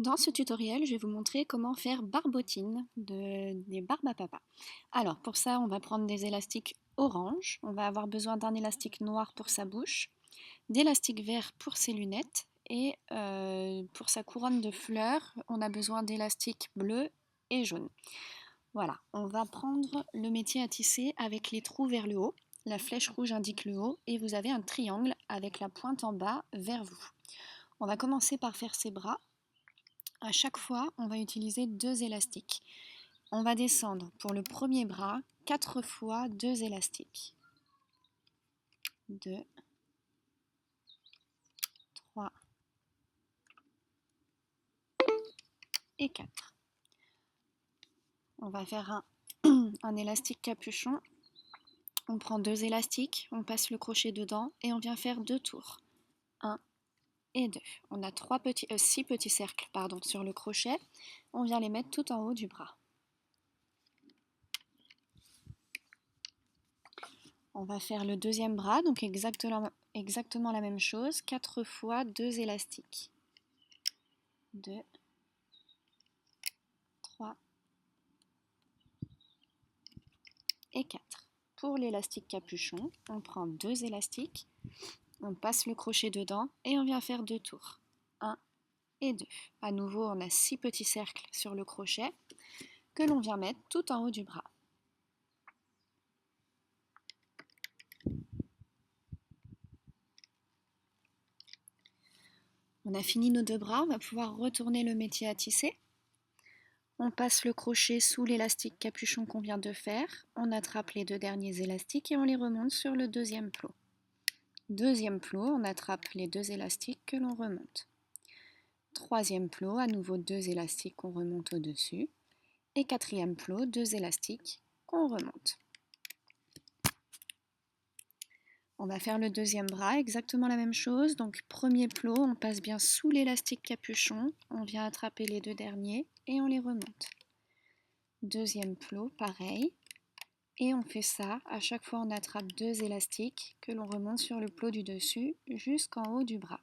Dans ce tutoriel, je vais vous montrer comment faire barbotine des barbes à papa. Alors pour ça, on va prendre des élastiques orange, on va avoir besoin d'un élastique noir pour sa bouche, d'élastique vert pour ses lunettes et pour sa couronne de fleurs, on a besoin d'élastique bleu et jaune. Voilà, on va prendre le métier à tisser avec les trous vers le haut. La flèche rouge indique le haut et vous avez un triangle avec la pointe en bas vers vous. On va commencer par faire ses bras. À chaque fois, on va utiliser deux élastiques. On va descendre pour le premier bras 4 fois 2 élastiques. 2, 3 et 4. On va faire un élastique capuchon. On prend deux élastiques, on passe le crochet dedans et on vient faire 2 tours. 1 et 2. On a 6 petits cercles sur le crochet. On vient les mettre tout en haut du bras. On va faire le deuxième bras, donc exactement la même chose, 4 fois 2 élastiques. 2, 3 et 4. Pour l'élastique capuchon, on prend 2 élastiques, on passe le crochet dedans et on vient faire 2 tours. 1 et 2. À nouveau, on a 6 petits cercles sur le crochet que l'on vient mettre tout en haut du bras. On a fini nos 2 bras, on va pouvoir retourner le métier à tisser. On passe le crochet sous l'élastique capuchon qu'on vient de faire, on attrape les 2 derniers élastiques et on les remonte sur le deuxième plot. Deuxième plot, on attrape les 2 élastiques que l'on remonte. Troisième plot, à nouveau 2 élastiques qu'on remonte au-dessus. Et quatrième plot, 2 élastiques qu'on remonte. On va faire le deuxième bras, exactement la même chose. Donc premier plot, on passe bien sous l'élastique capuchon, on vient attraper les 2 derniers et on les remonte. Deuxième plot, pareil. Et on fait ça, à chaque fois on attrape 2 élastiques que l'on remonte sur le plot du dessus jusqu'en haut du bras.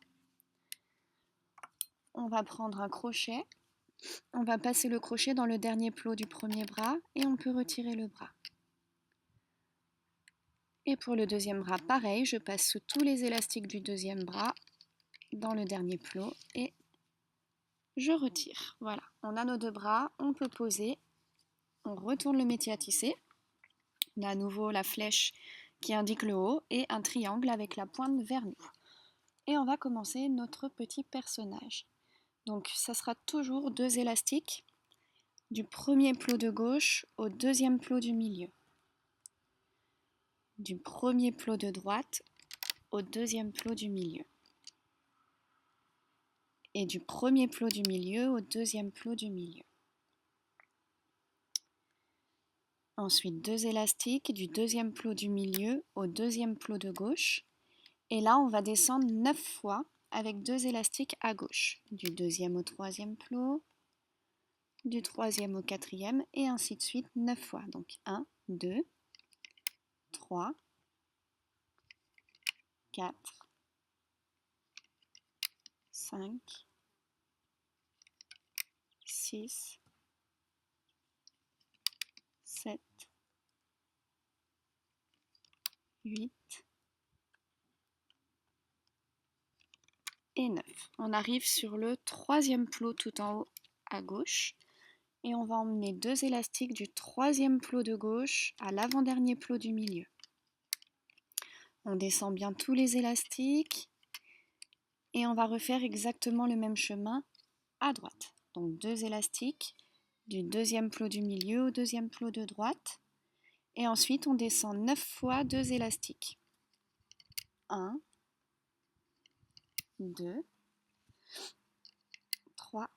On va prendre un crochet, on va passer le crochet dans le dernier plot du premier bras et on peut retirer le bras. Et pour le deuxième bras, pareil, je passe sous tous les élastiques du deuxième bras dans le dernier plot et je retire. Voilà, on a nos 2 bras, on peut poser, on retourne le métier à tisser. On a à nouveau la flèche qui indique le haut et un triangle avec la pointe vers nous. Et on va commencer notre petit personnage. Donc ça sera toujours 2 élastiques du premier plot de gauche au deuxième plot du milieu. Du premier plot de droite au deuxième plot du milieu. Et du premier plot du milieu au deuxième plot du milieu. Ensuite 2 élastiques du deuxième plot du milieu au deuxième plot de gauche. Et là on va descendre 9 fois avec 2 élastiques à gauche. Du deuxième au troisième plot, du troisième au quatrième et ainsi de suite 9 fois. Donc 1, 2, 3, 4, 5, 6, 7, 8 et 9. On arrive sur le troisième plot tout en haut à gauche et on va emmener 2 élastiques du troisième plot de gauche à l'avant-dernier plot du milieu. On descend bien tous les élastiques et on va refaire exactement le même chemin à droite. Donc 2 élastiques du deuxième plot du milieu au deuxième plot de droite. Et ensuite on descend 9 fois 2 élastiques. 1, 2, 3,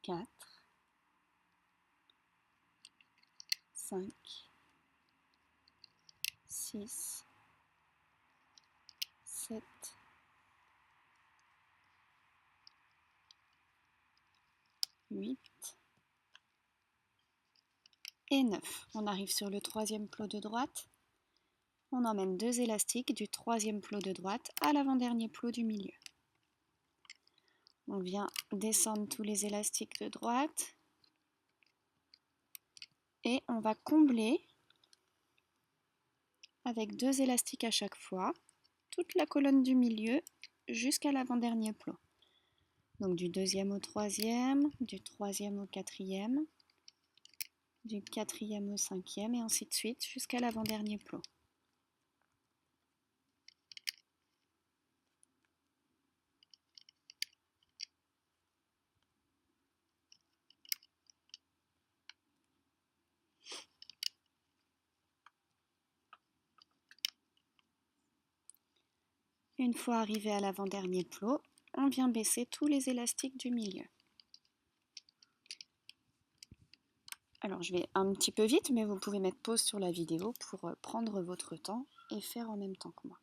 4, 5, 6, 7, 8 et 9. On arrive sur le troisième plot de droite. On emmène 2 élastiques du troisième plot de droite à l'avant-dernier plot du milieu. On vient descendre tous les élastiques de droite et on va combler avec 2 élastiques à chaque fois toute la colonne du milieu jusqu'à l'avant-dernier plot. Donc du 2e au 3e, du 3e au 4e, du 4e au 5e et ainsi de suite jusqu'à l'avant-dernier plot. Une fois arrivé à l'avant-dernier plot, on vient baisser tous les élastiques du milieu. Alors je vais un petit peu vite, mais vous pouvez mettre pause sur la vidéo pour prendre votre temps et faire en même temps que moi.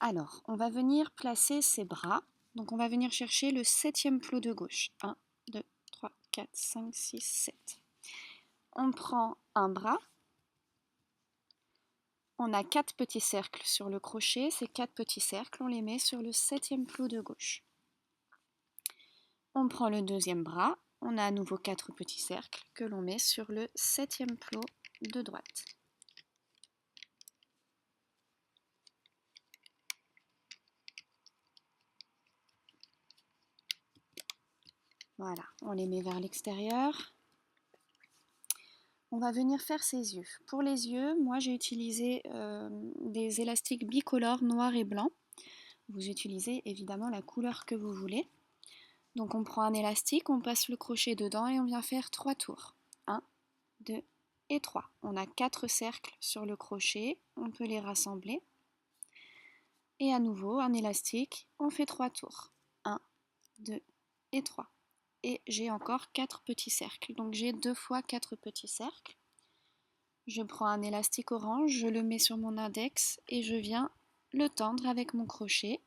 Alors, on va venir placer ses bras. Donc on va venir chercher le 7e plot de gauche. 1, 2, 3, 4, 5, 6, 7. On prend un bras. On a 4 petits cercles sur le crochet. Ces 4 petits cercles, on les met sur le 7e plot de gauche. On prend le 2e bras. On a à nouveau 4 petits cercles que l'on met sur le 7e plot de droite. Voilà, on les met vers l'extérieur. On va venir faire ses yeux. Pour les yeux, moi j'ai utilisé des élastiques bicolores noir et blanc. Vous utilisez évidemment la couleur que vous voulez. Donc on prend un élastique, on passe le crochet dedans et on vient faire 3 tours. 1, 2 et 3. On a 4 cercles sur le crochet, on peut les rassembler. Et à nouveau, un élastique, on fait 3 tours. 1, 2 et 3. Et j'ai encore 4 petits cercles. Donc j'ai 2 fois 4 petits cercles. Je prends un élastique orange, je le mets sur mon index et je viens le tendre avec mon crochet.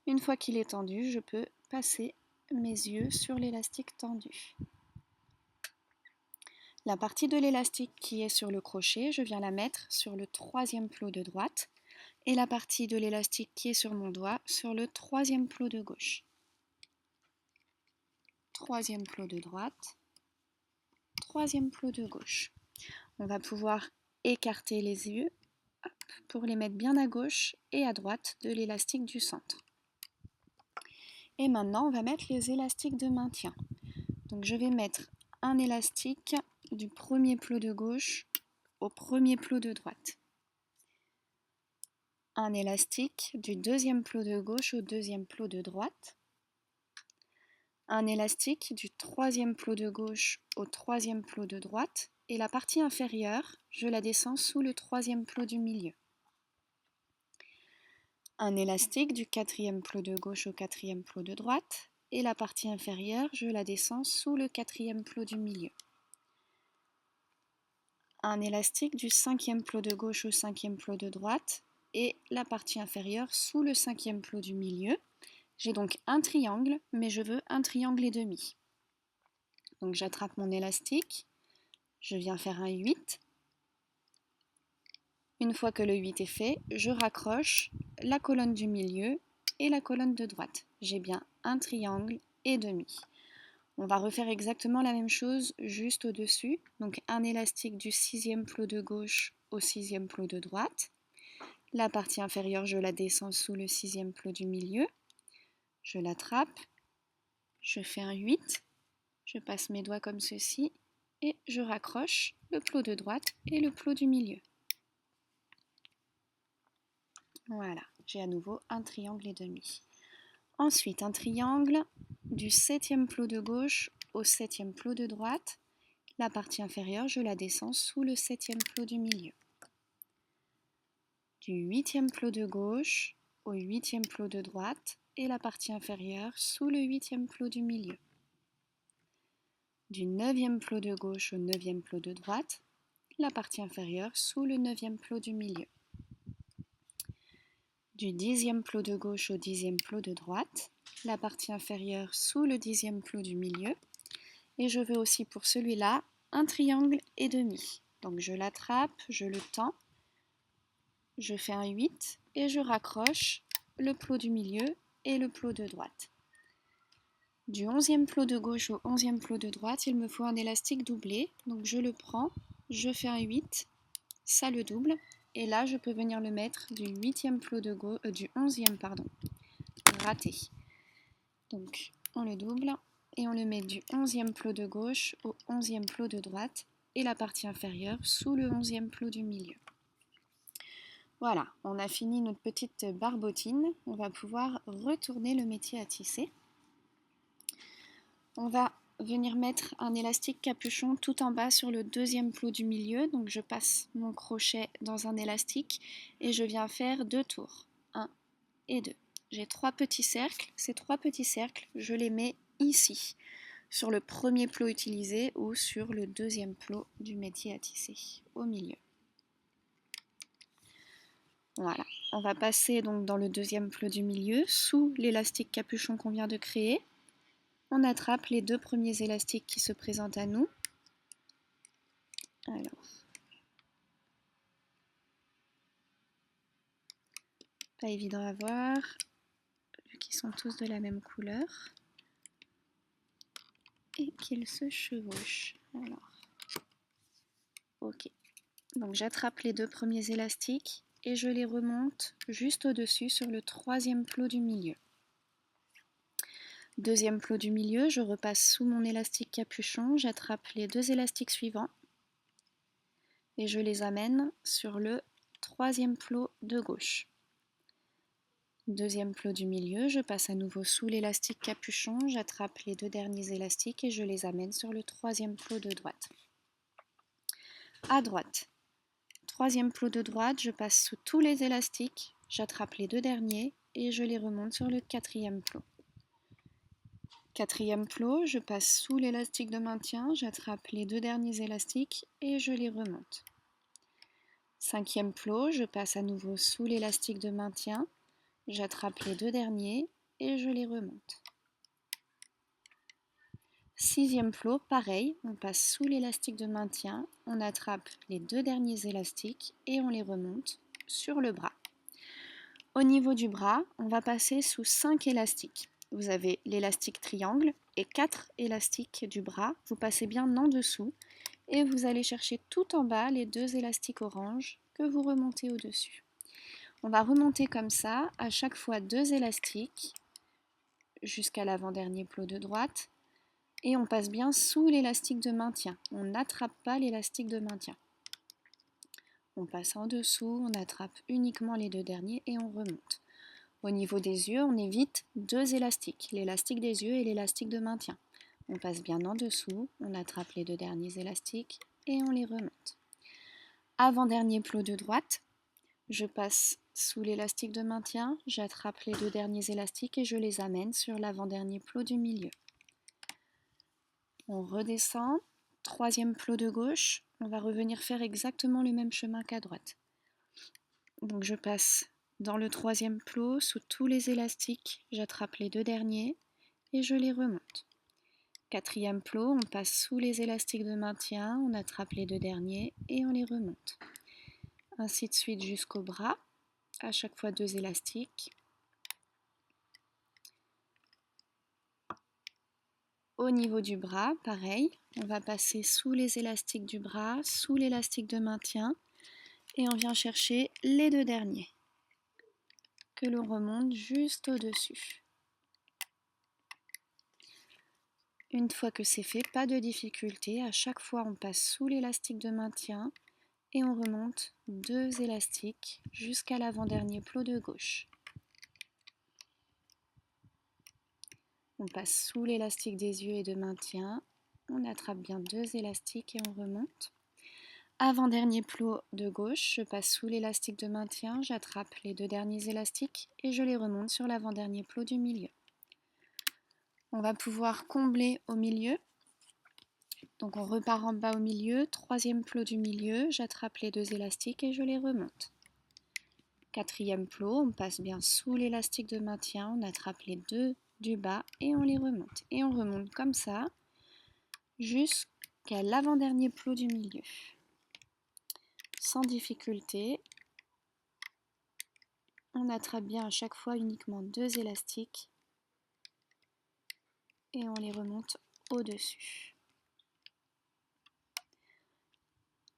Une fois qu'il est tendu, je peux passer mes yeux sur l'élastique tendu. La partie de l'élastique qui est sur le crochet, je viens la mettre sur le 3e plot de droite et la partie de l'élastique qui est sur mon doigt sur le 3e plot de gauche. 3e plot de droite, 3e plot de gauche. On va pouvoir écarter les yeux pour les mettre bien à gauche et à droite de l'élastique du centre. Et maintenant, on va mettre les élastiques de maintien. Donc je vais mettre un élastique du 1er plot de gauche au 1er plot de droite. Un élastique du 2e plot de gauche au 2e plot de droite. Un élastique du 3e plot de gauche au 3e plot de droite. Et la partie inférieure, je la descends sous le 3e plot du milieu. Un élastique du 4e plot de gauche au 4e plot de droite. Et la partie inférieure, je la descends sous le 4e plot du milieu. Un élastique du 5e plot de gauche au 5e plot de droite et la partie inférieure sous le 5e plot du milieu. J'ai donc un triangle, mais je veux un triangle et demi. Donc j'attrape mon élastique, je viens faire un 8. Une fois que le 8 est fait, je raccroche la colonne du milieu et la colonne de droite. J'ai bien un triangle et demi. On va refaire exactement la même chose juste au-dessus. Donc un élastique du 6e plot de gauche au 6e plot de droite. La partie inférieure, je la descends sous le 6e plot du milieu. Je l'attrape. Je fais un 8. Je passe mes doigts comme ceci. Et je raccroche le plot de droite et le plot du milieu. Voilà, j'ai à nouveau un triangle et demi. Ensuite, un triangle du 7e plot de gauche au 7e plot de droite. La partie inférieure, je la descends sous le 7e plot du milieu. Du 8e plot de gauche au 8e plot de droite et la partie inférieure sous le 8e plot du milieu. Du 9e plot de gauche au 9e plot de droite, la partie inférieure sous le 9e plot du milieu. Du 10e plot de gauche au 10e plot de droite, la partie inférieure sous le 10e plot du milieu. Et je veux aussi pour celui-là un triangle et demi. Donc je l'attrape, je le tends, je fais un 8 et je raccroche le plot du milieu et le plot de droite. Du 11e plot de gauche au 11e plot de droite, il me faut un élastique doublé. Donc je le prends, je fais un 8, ça le double. Et là, je peux venir le mettre du 8e plot de gauche, du 11e, pardon, raté. Donc on le double et on le met du 11e plot de gauche au 11e plot de droite et la partie inférieure sous le 11e plot du milieu. Voilà, on a fini notre petite barbotine. On va pouvoir retourner le métier à tisser. On va venir mettre un élastique capuchon tout en bas sur le 2e plot du milieu. Donc je passe mon crochet dans un élastique et je viens faire 2 tours. 1 et 2. J'ai 3 petits cercles. Ces 3 petits cercles, je les mets ici, sur le premier plot utilisé ou sur le 2e plot du métier à tisser, au milieu. Voilà, on va passer donc dans le 2e plot du milieu, sous l'élastique capuchon qu'on vient de créer. On attrape les 2 premiers élastiques qui se présentent à nous. Alors, pas évident à voir, vu qu'ils sont tous de la même couleur et qu'ils se chevauchent. Alors, ok. Donc j'attrape les 2 premiers élastiques et je les remonte juste au-dessus sur le 3e plot du milieu. 2e plot du milieu, je repasse sous mon élastique capuchon, j'attrape les 2 élastiques suivants et je les amène sur le 3e plot de gauche. 2e plot du milieu, je passe à nouveau sous l'élastique capuchon, j'attrape les 2 derniers élastiques et je les amène sur le 3e plot de droite. À droite, 3e plot de droite, je passe sous tous les élastiques, j'attrape les 2 derniers et je les remonte sur le 4e plot. 4e plot, je passe sous l'élastique de maintien, j'attrape les 2 derniers élastiques et je les remonte. 5e plot, je passe à nouveau sous l'élastique de maintien, j'attrape les 2 derniers et je les remonte. 6e plot, pareil, on passe sous l'élastique de maintien, on attrape les 2 derniers élastiques et on les remonte sur le bras. Au niveau du bras, on va passer sous 5 élastiques. Vous avez l'élastique triangle et 4 élastiques du bras. Vous passez bien en dessous et vous allez chercher tout en bas les 2 élastiques orange que vous remontez au-dessus. On va remonter comme ça, à chaque fois 2 élastiques jusqu'à l'avant-dernier plot de droite et on passe bien sous l'élastique de maintien. On n'attrape pas l'élastique de maintien. On passe en dessous, on attrape uniquement les 2 derniers et on remonte. Au niveau des yeux, on évite 2 élastiques, l'élastique des yeux et l'élastique de maintien. On passe bien en dessous, on attrape les 2 derniers élastiques et on les remonte. Avant-dernier plot de droite, je passe sous l'élastique de maintien, j'attrape les 2 derniers élastiques et je les amène sur l'avant-dernier plot du milieu. On redescend, 3e plot de gauche, on va revenir faire exactement le même chemin qu'à droite. Donc je passe dans le 3e plot, sous tous les élastiques, j'attrape les 2 derniers et je les remonte. 4e plot, on passe sous les élastiques de maintien, on attrape les 2 derniers et on les remonte. Ainsi de suite jusqu'au bras, à chaque fois 2 élastiques. Au niveau du bras, pareil, on va passer sous les élastiques du bras, sous l'élastique de maintien et on vient chercher les 2 derniers que l'on remonte juste au-dessus. Une fois que c'est fait, pas de difficulté, à chaque fois on passe sous l'élastique de maintien et on remonte 2 élastiques jusqu'à l'avant-dernier plot de gauche. On passe sous l'élastique des yeux et de maintien, on attrape bien 2 élastiques et on remonte. Avant-dernier plot de gauche, je passe sous l'élastique de maintien, j'attrape les 2 derniers élastiques et je les remonte sur l'avant-dernier plot du milieu. On va pouvoir combler au milieu. Donc on repart en bas au milieu, 3e plot du milieu, j'attrape les 2 élastiques et je les remonte. 4e plot, on passe bien sous l'élastique de maintien, on attrape les 2 du bas et on les remonte. Et on remonte comme ça jusqu'à l'avant-dernier plot du milieu. Sans difficulté, on attrape bien à chaque fois uniquement 2 élastiques et on les remonte au-dessus.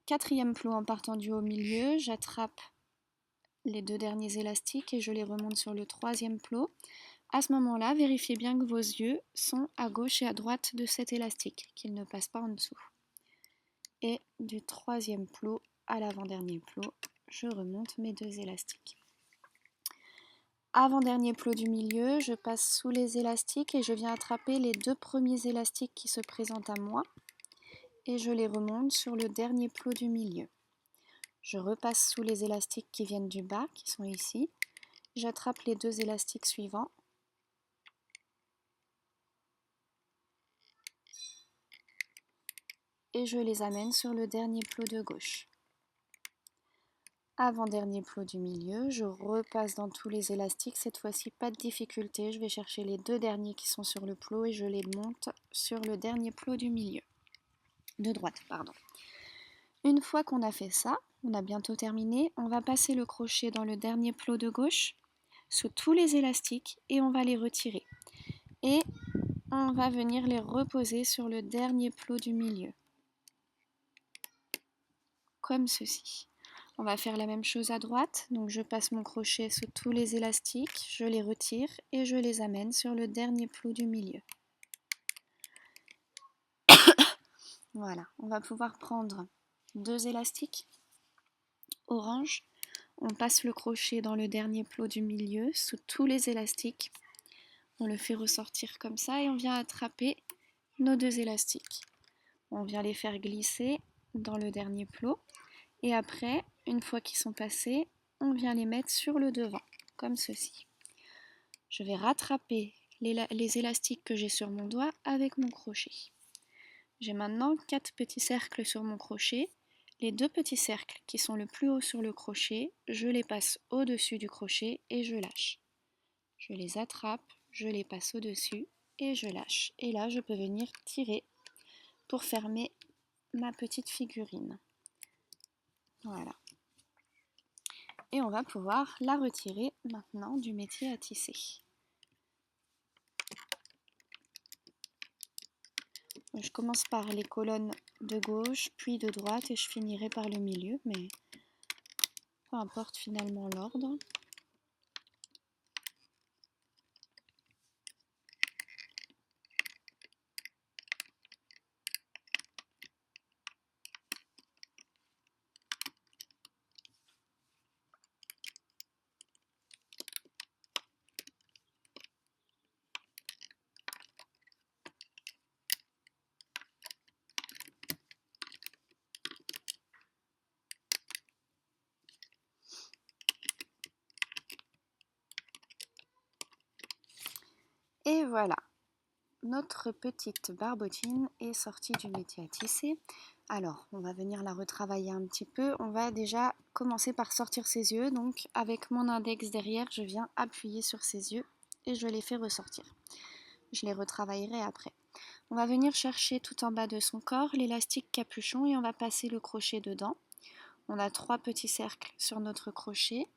Quatrième plot en partant du haut milieu, j'attrape les 2 derniers élastiques et je les remonte sur le 3e plot. À ce moment-là, vérifiez bien que vos yeux sont à gauche et à droite de cet élastique, qu'ils ne passent pas en dessous. Et du 3e plot à l'avant-dernier plot, je remonte mes 2 élastiques. Avant-dernier plot du milieu, je passe sous les élastiques et je viens attraper les 2 premiers élastiques qui se présentent à moi et je les remonte sur le dernier plot du milieu. Je repasse sous les élastiques qui viennent du bas, qui sont ici. J'attrape les 2 élastiques suivants. Et je les amène sur le dernier plot de gauche. Avant-dernier plot du milieu, je repasse dans tous les élastiques. Cette fois-ci, pas de difficulté. Je vais chercher les 2 derniers qui sont sur le plot et je les monte sur le dernier plot du milieu. De droite, pardon. Une fois qu'on a fait ça, on a bientôt terminé, on va passer le crochet dans le dernier plot de gauche, sous tous les élastiques, et on va les retirer. Et on va venir les reposer sur le dernier plot du milieu. Comme ceci. On va faire la même chose à droite, donc je passe mon crochet sous tous les élastiques, je les retire et je les amène sur le dernier plot du milieu. Voilà, on va pouvoir prendre 2 élastiques orange, on passe le crochet dans le dernier plot du milieu, sous tous les élastiques, on le fait ressortir comme ça et on vient attraper nos 2 élastiques. On vient les faire glisser dans le dernier plot. Et après, une fois qu'ils sont passés, on vient les mettre sur le devant, comme ceci. Je vais rattraper les élastiques que j'ai sur mon doigt avec mon crochet. J'ai maintenant 4 petits cercles sur mon crochet. Les 2 petits cercles qui sont le plus haut sur le crochet, je les passe au-dessus du crochet et je lâche. Je les attrape, je les passe au-dessus et je lâche. Et là, je peux venir tirer pour fermer ma petite figurine. Voilà. Et on va pouvoir la retirer maintenant du métier à tisser. Je commence par les colonnes de gauche, puis de droite et je finirai par le milieu, mais peu importe finalement l'ordre. Et voilà, notre petite barbotine est sortie du métier à tisser. Alors, on va venir la retravailler un petit peu. On va déjà commencer par sortir ses yeux. Donc, avec mon index derrière, je viens appuyer sur ses yeux et je les fais ressortir. Je les retravaillerai après. On va venir chercher tout en bas de son corps l'élastique capuchon et on va passer le crochet dedans. On a 3 petits cercles sur notre crochet,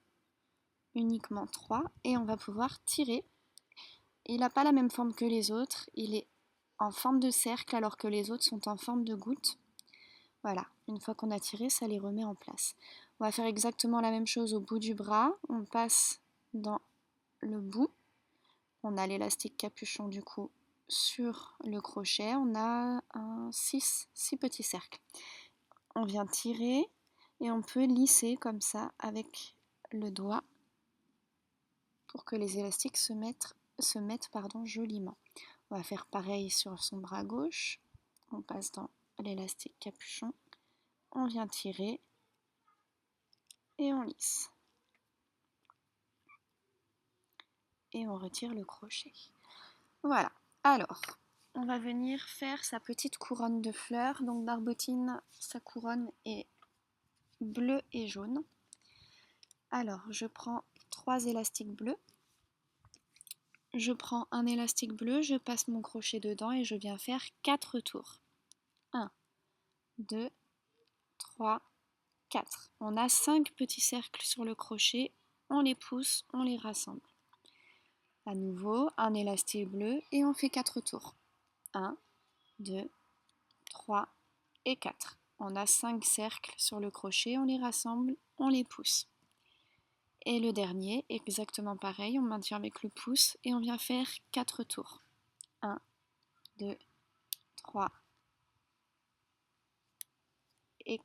uniquement 3, et on va pouvoir tirer. Il n'a pas la même forme que les autres, il est en forme de cercle alors que les autres sont en forme de goutte. Voilà, une fois qu'on a tiré, ça les remet en place. On va faire exactement la même chose au bout du bras. On passe dans le bout. On a l'élastique capuchon du coup sur le crochet. On a 6 petits cercles. On vient tirer et on peut lisser comme ça avec le doigt pour que les élastiques se mettent joliment. On va faire pareil sur son bras gauche. On passe dans l'élastique capuchon. On vient tirer et on lisse. Et on retire le crochet. Voilà. Alors, on va venir faire sa petite couronne de fleurs. Donc Barbotine, sa couronne est bleue et jaune. Alors, je prends 3 élastiques bleus. Je prends un élastique bleu, je passe mon crochet dedans et je viens faire 4 tours. 1, 2, 3, 4. On a 5 petits cercles sur le crochet, on les pousse, on les rassemble. À nouveau, un élastique bleu et on fait 4 tours. 1, 2, 3 et 4. On a 5 cercles sur le crochet, on les rassemble, on les pousse. Et le dernier, exactement pareil, on maintient avec le pouce et on vient faire 4 tours. 1, 2, 3 et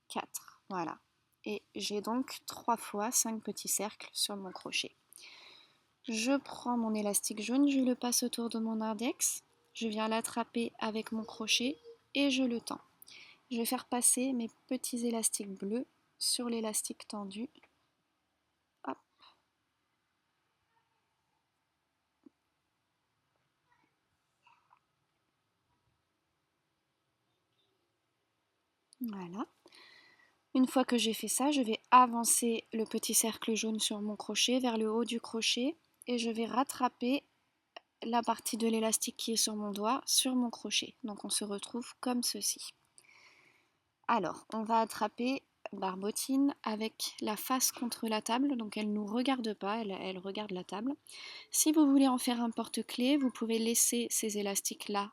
4. Voilà. Et j'ai donc 3 fois 5 petits cercles sur mon crochet. Je prends mon élastique jaune, je le passe autour de mon index, je viens l'attraper avec mon crochet et je le tends. Je vais faire passer mes petits élastiques bleus sur l'élastique tendu. Hop. Voilà. Une fois que j'ai fait ça, je vais avancer le petit cercle jaune sur mon crochet vers le haut du crochet et je vais rattraper la partie de l'élastique qui est sur mon doigt sur mon crochet. Donc on se retrouve comme ceci. Alors, on va attraper Barbotine avec la face contre la table, donc elle ne nous regarde pas, elle regarde la table. Si vous voulez en faire un porte-clés, vous pouvez laisser ces élastiques-là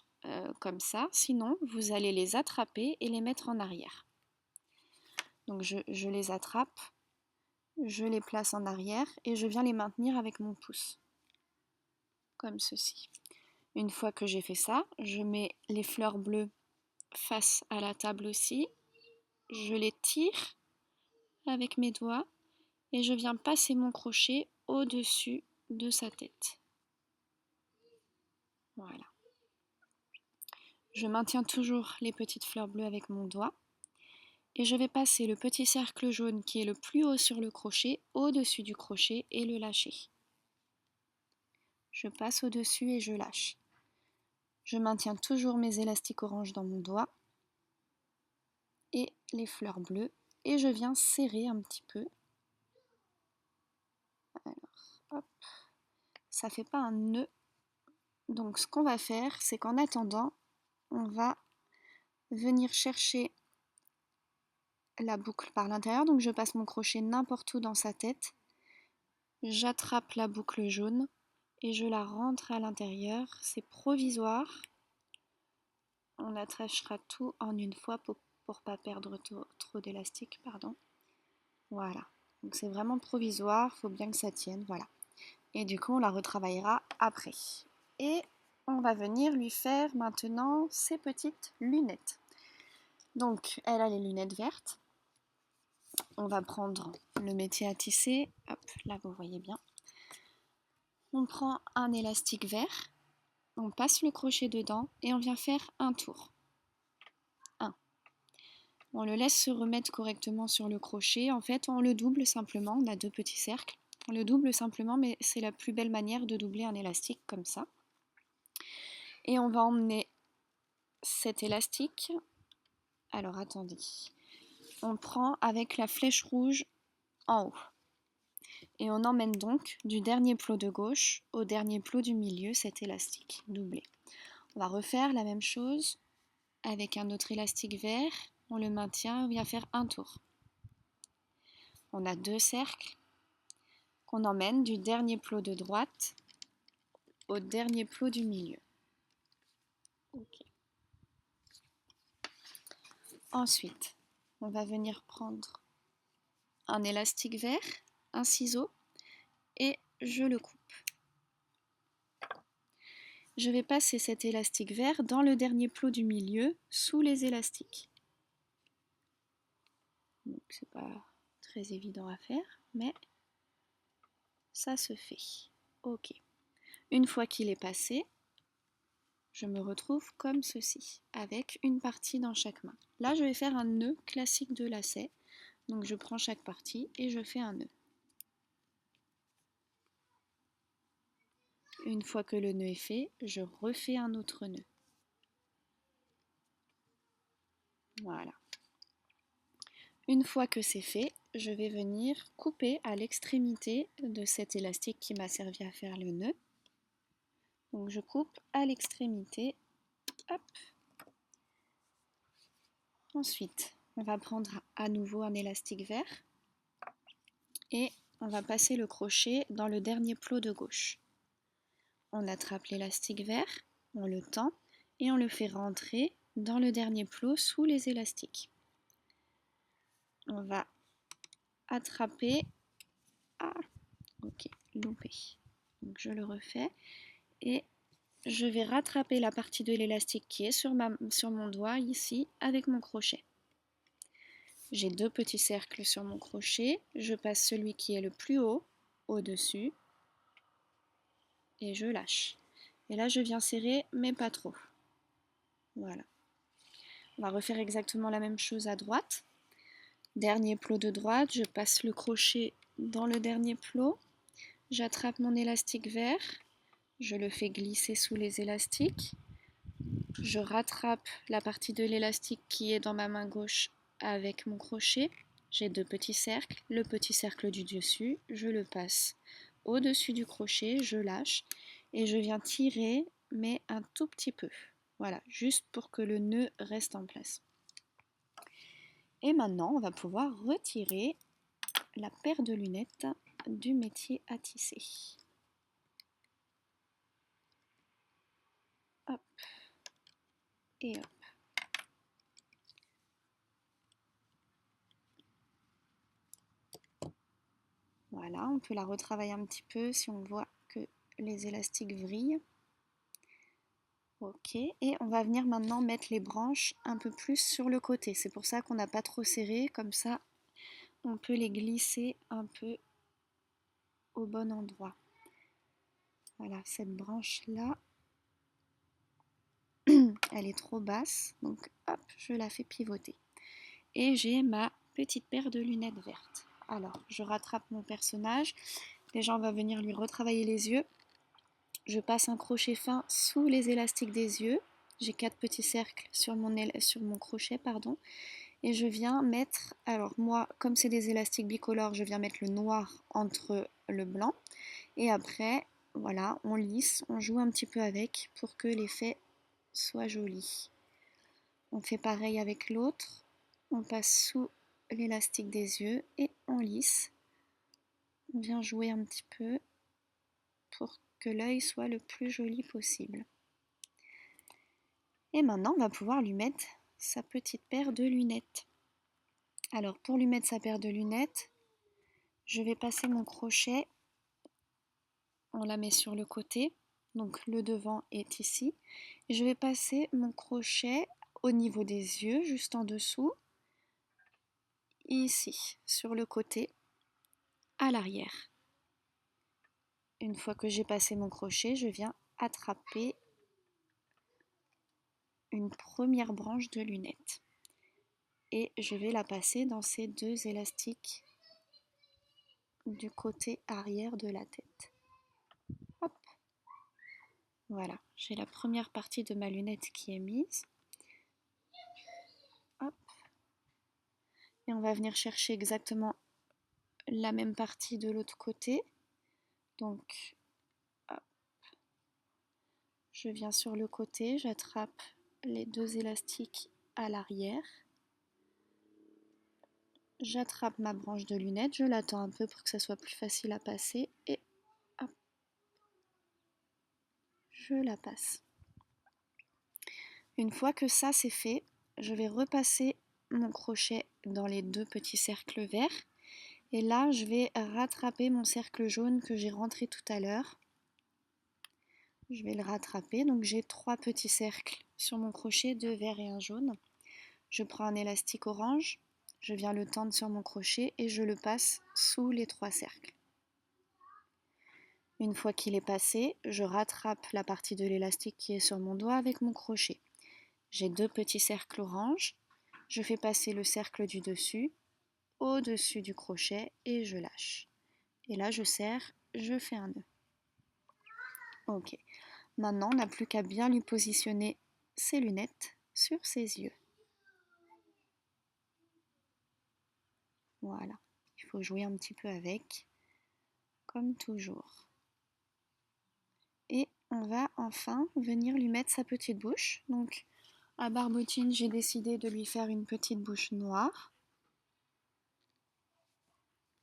comme ça, sinon vous allez les attraper et les mettre en arrière. Donc je les attrape, je les place en arrière et je viens les maintenir avec mon pouce, comme ceci. Une fois que j'ai fait ça, je mets les fleurs bleues face à la table aussi, je les tire avec mes doigts et je viens passer mon crochet au-dessus de sa tête. Voilà. Je maintiens toujours les petites fleurs bleues avec mon doigt et je vais passer le petit cercle jaune qui est le plus haut sur le crochet au-dessus du crochet et le lâcher. Je passe au-dessus et je lâche. Je maintiens toujours mes élastiques orange dans mon doigt et les fleurs bleues et je viens serrer un petit peu. Alors, hop, ça fait pas un nœud. Donc ce qu'on va faire, c'est qu'en attendant, on va venir chercher la boucle par l'intérieur. Donc je passe mon crochet n'importe où dans sa tête. J'attrape la boucle jaune et je la rentre à l'intérieur. C'est provisoire. On attachera tout en une fois pour pas perdre trop d'élastique, pardon. Voilà. Donc c'est vraiment provisoire, il faut bien que ça tienne, voilà. Et du coup, on la retravaillera après. Et on va venir lui faire maintenant ses petites lunettes. Donc, elle a les lunettes vertes. On va prendre le métier à tisser. Hop, là vous voyez bien. On prend un élastique vert, on passe le crochet dedans et on vient faire un tour. Un. On le laisse se remettre correctement sur le crochet. En fait, on le double simplement. On a deux petits cercles. On le double simplement, mais c'est la plus belle manière de doubler un élastique comme ça. Et on va emmener cet élastique. Alors attendez. On prend avec la flèche rouge en haut. Et on emmène donc du dernier plot de gauche au dernier plot du milieu cet élastique doublé. On va refaire la même chose avec un autre élastique vert. On le maintient, on vient faire un tour. On a deux cercles qu'on emmène du dernier plot de droite au dernier plot du milieu. Okay. Ensuite, on va venir prendre un élastique vert, un ciseau et je le coupe. Je vais passer cet élastique vert dans le dernier plot du milieu sous les élastiques. Donc c'est pas très évident à faire, mais ça se fait. Ok. Une fois qu'il est passé, je me retrouve comme ceci, avec une partie dans chaque main. Là, je vais faire un nœud classique de lacet. Donc je prends chaque partie et je fais un nœud. Une fois que le nœud est fait, je refais un autre nœud. Voilà. Une fois que c'est fait, je vais venir couper à l'extrémité de cet élastique qui m'a servi à faire le nœud. Donc je coupe à l'extrémité. Hop. Ensuite, on va prendre à nouveau un élastique vert et on va passer le crochet dans le dernier plot de gauche. On attrape l'élastique vert, on le tend et on le fait rentrer dans le dernier plot sous les élastiques. On va attraper. Ah, ok, loupé. Donc je le refais et je vais rattraper la partie de l'élastique qui est sur mon doigt ici avec mon crochet. J'ai 2 petits cercles sur mon crochet, je passe celui qui est le plus haut au-dessus et je lâche. Et là je viens serrer mais pas trop. Voilà. On va refaire exactement la même chose à droite. Dernier plot de droite, je passe le crochet dans le dernier plot, j'attrape mon élastique vert, je le fais glisser sous les élastiques, je rattrape la partie de l'élastique qui est dans ma main gauche avec mon crochet, j'ai 2 petits cercles, le petit cercle du dessus, je le passe au-dessus du crochet, je lâche et je viens tirer mais un tout petit peu, voilà, juste pour que le nœud reste en place. Et maintenant, on va pouvoir retirer la paire de lunettes du métier à tisser. Hop. Et hop. Voilà, on peut la retravailler un petit peu si on voit que les élastiques vrillent. Ok, et on va venir maintenant mettre les branches un peu plus sur le côté. C'est pour ça qu'on n'a pas trop serré, comme ça on peut les glisser un peu au bon endroit. Voilà, cette branche-là, elle est trop basse, donc hop, je la fais pivoter. Et j'ai ma petite paire de lunettes vertes. Alors, je rattrape mon personnage. Déjà, on va venir lui retravailler les yeux. Je passe un crochet fin sous les élastiques des yeux. J'ai 4 petits cercles sur mon crochet, pardon. Et je viens mettre, alors moi, comme c'est des élastiques bicolores, je viens mettre le noir entre le blanc. Et après, voilà, on lisse, on joue un petit peu avec pour que l'effet soit joli. On fait pareil avec l'autre. On passe sous l'élastique des yeux et on lisse. On vient jouer un petit peu pour que l'œil soit le plus joli possible. Et maintenant, on va pouvoir lui mettre sa petite paire de lunettes. Alors, pour lui mettre sa paire de lunettes, je vais passer mon crochet. On la met sur le côté. Donc, le devant est ici. Et je vais passer mon crochet au niveau des yeux, juste en dessous. Ici, sur le côté, à l'arrière. Une fois que j'ai passé mon crochet, je viens attraper une première branche de lunettes et je vais la passer dans ces 2 élastiques du côté arrière de la tête. Hop. Voilà, j'ai la première partie de ma lunette qui est mise. Hop. Et on va venir chercher exactement la même partie de l'autre côté. Donc, hop. Je viens sur le côté, j'attrape les 2 élastiques à l'arrière. J'attrape ma branche de lunettes, je l'attends un peu pour que ça soit plus facile à passer et hop, je la passe. Une fois que ça c'est fait, je vais repasser mon crochet dans les 2 petits cercles verts et là je vais rattraper mon cercle jaune que j'ai rentré tout à l'heure. Je vais le rattraper, donc j'ai 3 petits cercles sur mon crochet, 2 verts et un jaune. Je prends un élastique orange, je viens le tendre sur mon crochet et je le passe sous les 3 cercles. Une fois qu'il est passé, je rattrape la partie de l'élastique qui est sur mon doigt avec mon crochet. J'ai 2 petits cercles orange, je fais passer le cercle du dessus au-dessus du crochet et je lâche. Et là je serre, je fais un nœud. Ok, maintenant on n'a plus qu'à bien lui positionner ses lunettes sur ses yeux. Voilà, il faut jouer un petit peu avec, comme toujours. Et on va enfin venir lui mettre sa petite bouche. Donc à Barbotine, j'ai décidé de lui faire une petite bouche noire.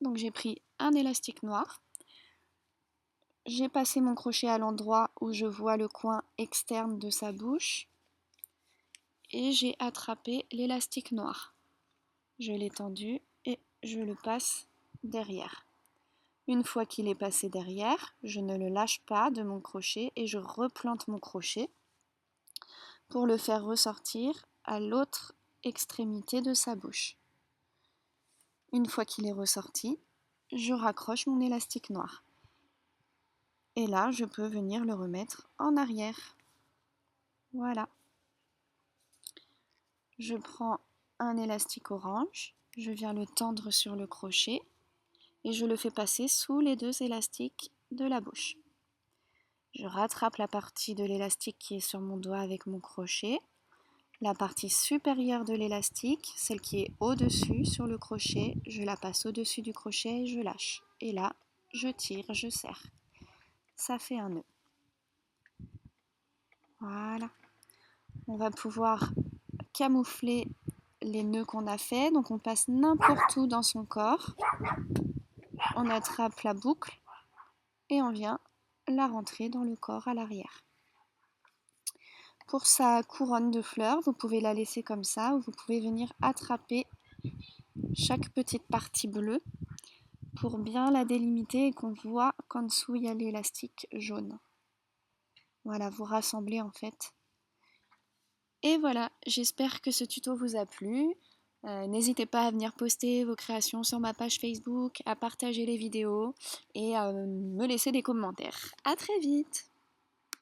Donc j'ai pris un élastique noir. J'ai passé mon crochet à l'endroit où je vois le coin externe de sa bouche. et j'ai attrapé l'élastique noir. Je l'ai tendu et je le passe derrière. Une fois qu'il est passé derrière, je ne le lâche pas de mon crochet et je replante mon crochet pour le faire ressortir à l'autre extrémité de sa bouche. Une fois qu'il est ressorti, je raccroche mon élastique noir. Et là, je peux venir le remettre en arrière. Voilà. Je prends un élastique orange, je viens le tendre sur le crochet et je le fais passer sous les deux élastiques de la bouche. Je rattrape la partie de l'élastique qui est sur mon doigt avec mon crochet. La partie supérieure de l'élastique, celle qui est au-dessus sur le crochet, je la passe au-dessus du crochet et je lâche. Et là, je tire, je serre. Ça fait un nœud. Voilà. On va pouvoir camoufler les nœuds qu'on a fait. Donc on passe n'importe où dans son corps. On attrape la boucle et on vient la rentrer dans le corps à l'arrière. Pour sa couronne de fleurs, vous pouvez la laisser comme ça ou vous pouvez venir attraper chaque petite partie bleue pour bien la délimiter et qu'on voit qu'en dessous il y a l'élastique jaune. Voilà, vous rassemblez en fait. Et voilà, j'espère que ce tuto vous a plu. N'hésitez pas à venir poster vos créations sur ma page Facebook, à partager les vidéos et à me laisser des commentaires. À très vite!